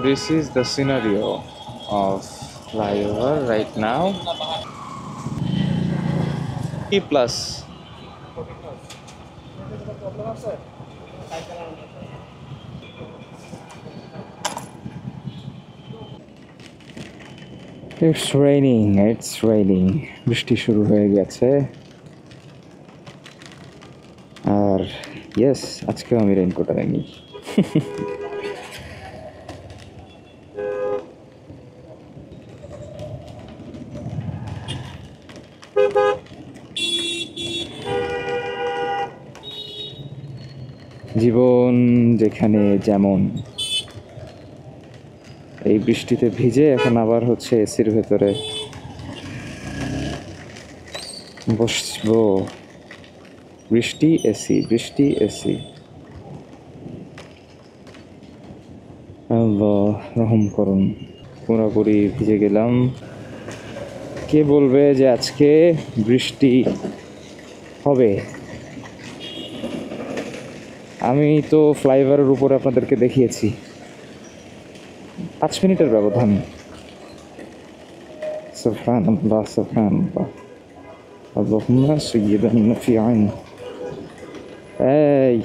This is the scenario of flyover right now. T plus. It's raining. It's raining. বৃষ্টি শুরু হয়ে গেছে। আর yes, আজকেও আমি রেইনকোট আনিনি। জীবন যেখানে যেমন, এই বৃষ্টিতে ভিজে এখন আবার হচ্ছে এসির ভেতরে বসবো। বৃষ্টি এসি, বৃষ্টি এসি। আল্লাহ রহম করুন। পুরোপুরি ভিজে গেলাম। কে বলবে যে আজকে বৃষ্টি হবে? আমি তো ফ্লাইওভারের উপরে আপনাদেরকে দেখিয়েছি 5 মিনিটের ব্যবধান। সুবহানাল্লাহ, সুবহানাল্লাহ। আল্লাহুম্মা সাইয়্যিবান নাফিআন। এই